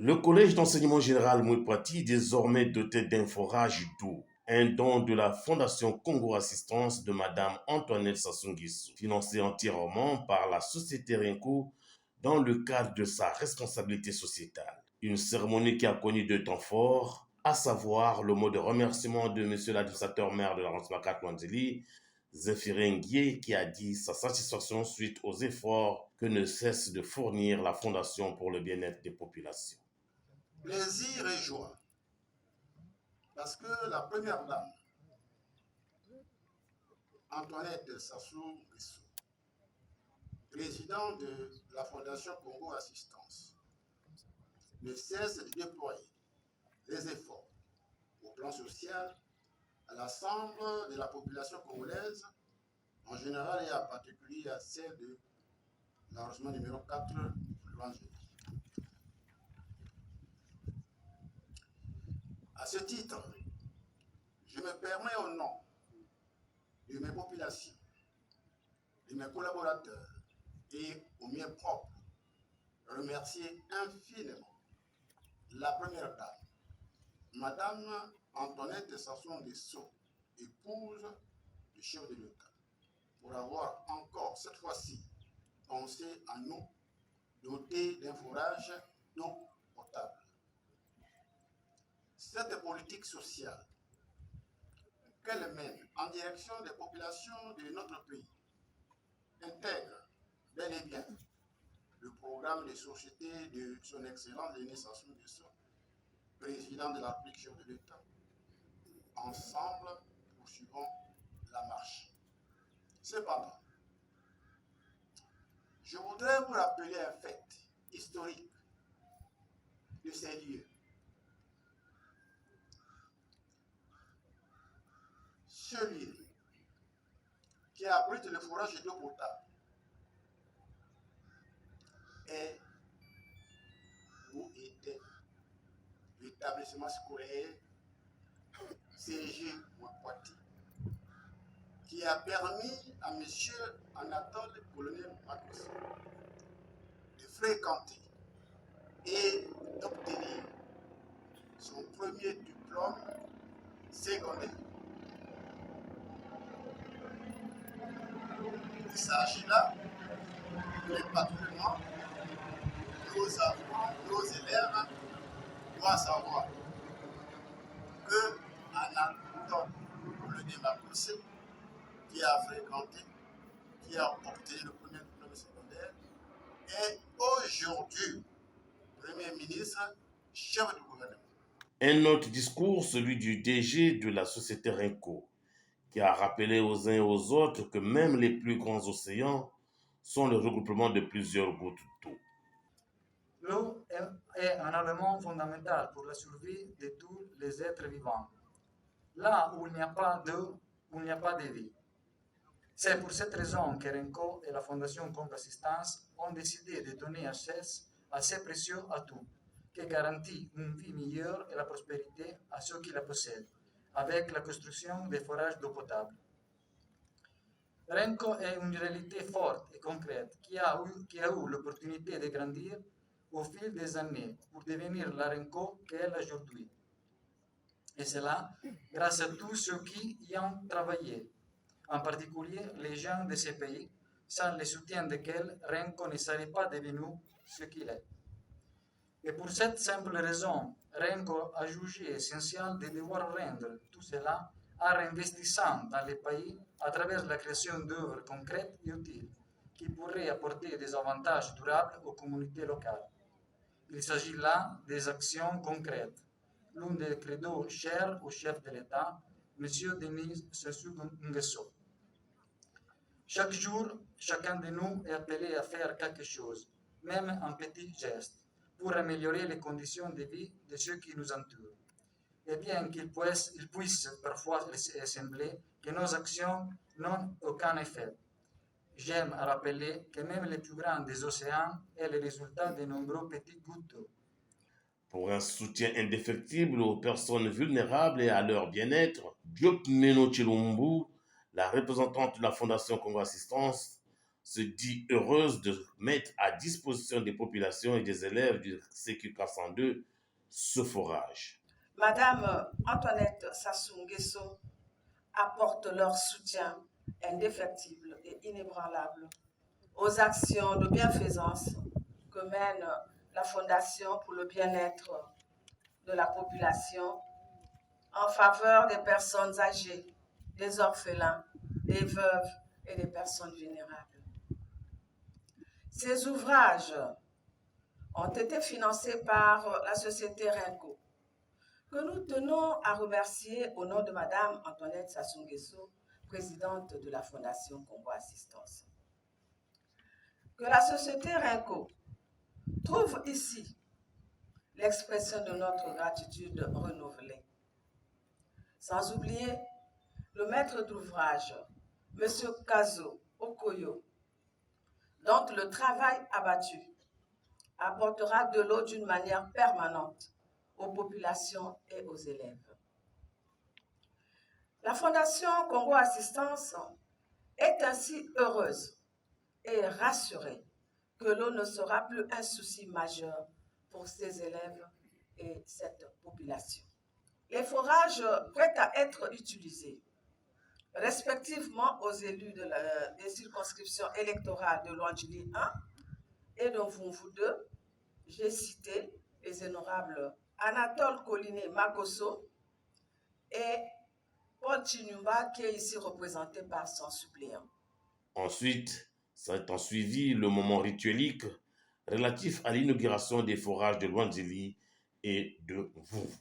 Le collège d'enseignement général Mouipati, désormais doté d'un forage d'eau, un don de la Fondation Congo Assistance de Madame Antoinette Sassou Nguesso, financé entièrement par la société Renko dans le cadre de sa responsabilité sociétale. Une cérémonie qui a connu deux temps forts, à savoir le mot de remerciement de Monsieur l'administrateur maire de l'arrondissement Katouanzeli, Zéphirin Guié, qui a dit sa satisfaction suite aux efforts que ne cesse de fournir la Fondation pour le bien-être des populations. Plaisir et joie, parce que la première dame, Antoinette Sassou Nguesso, présidente de la Fondation Congo Assistance, ne cesse de déployer les efforts au plan social à l'ensemble de la population congolaise, en général et en particulier à celle de l'arrondissement numéro 4, Luanzeli. À ce titre, je me permets au nom de mes populations, de mes collaborateurs et au mien propre, remercier infiniment la première dame, Madame Antoinette Sassou Nguesso, épouse du chef de l'État, pour avoir encore cette fois-ci pensé à nous doter d'un forage d'eau potable. Cette politique sociale qu'elle mène en direction des populations de notre pays intègre bel et bien le programme de société de son Excellence Denis Sassou Nguesso, président de la République chef de l'État. Ensemble, poursuivons la marche. Cependant, je voudrais vous rappeler un fait historique de ces lieux. Ce lieu qui abrite le forage d'eau potable est où était l'établissement scolaire CG Mouipati, qui a permis à M. Anatole Colonel Makossa de fréquenter et d'obtenir son premier diplôme secondaire. Il s'agit là du patrimoine nos élèves doivent savoir que Anatole Colonel Makossa, qui a fréquenté, qui a obtenu le premier diplôme secondaire, est aujourd'hui Premier ministre, chef du gouvernement. Un autre discours, celui du DG de la société Renko, qui a rappelé aux uns et aux autres que même les plus grands océans sont le regroupement de plusieurs gouttes d'eau. L'eau est un élément fondamental pour la survie de tous les êtres vivants. Là où il n'y a pas d'eau, il n'y a pas de vie. C'est pour cette raison que Renko et la Fondation Congo Assistance ont décidé de donner accès assez précieux à tout, qui garantit une vie meilleure et la prospérité à ceux qui la possèdent, avec la construction des forages d'eau potable. Renko est une réalité forte et concrète qui a eu l'opportunité de grandir au fil des années pour devenir la Renko qu'elle est aujourd'hui. Et cela grâce à tous ceux qui y ont travaillé, en particulier les gens de ces pays, sans le soutien desquels Renko ne serait pas devenu ce qu'il est. Et pour cette simple raison, Renko a jugé essentiel de devoir rendre tout cela en réinvestissant dans les pays à travers la création d'œuvres concrètes et utiles qui pourraient apporter des avantages durables aux communautés locales. Il s'agit là des actions concrètes, l'un des credos chers au chef de l'État, M. Denis Sassou Nguesso. Chaque jour, chacun de nous est appelé à faire quelque chose, même un petit geste, pour améliorer les conditions de vie de ceux qui nous entourent. Et bien qu'il puisse parfois sembler que nos actions n'ont aucun effet, j'aime rappeler que même le plus grand des océans est le résultat de nombreux petits gouttes d'eau. Pour un soutien indéfectible aux personnes vulnérables et à leur bien-être, Diop Meno Chilumbu, la représentante de la Fondation Congo Assistance, se dit heureuse de mettre à disposition des populations et des élèves du CQ 402 ce forage. Madame Antoinette Sassou Nguesso apporte leur soutien indéfectible et inébranlable aux actions de bienfaisance que mène la Fondation pour le bien-être de la population en faveur des personnes âgées, des orphelins, des veuves et des personnes vulnérables. Ces ouvrages ont été financés par la société Renco, que nous tenons à remercier au nom de Madame Antoinette Sassou Nguesso, présidente de la Fondation Congo Assistance. Que la société Renco trouve ici l'expression de notre gratitude renouvelée. Sans oublier le maître d'ouvrage, M. Kazo Okoyo, dont le travail abattu apportera de l'eau d'une manière permanente aux populations et aux élèves. La Fondation Congo Assistance est ainsi heureuse et rassurée que l'eau ne sera plus un souci majeur pour ses élèves et cette population. Les forages prêts à être utilisés, respectivement aux élus des circonscriptions électorales de Lwandjili 1 et de Mvumvu 2, j'ai cité les honorables Anatole Collinet Makosso et Paul Chinumba, qui est ici représenté par son suppléant. Ensuite, s'est suivi le moment rituelique relatif à l'inauguration des forages de Lwandjili et de Mvumvu.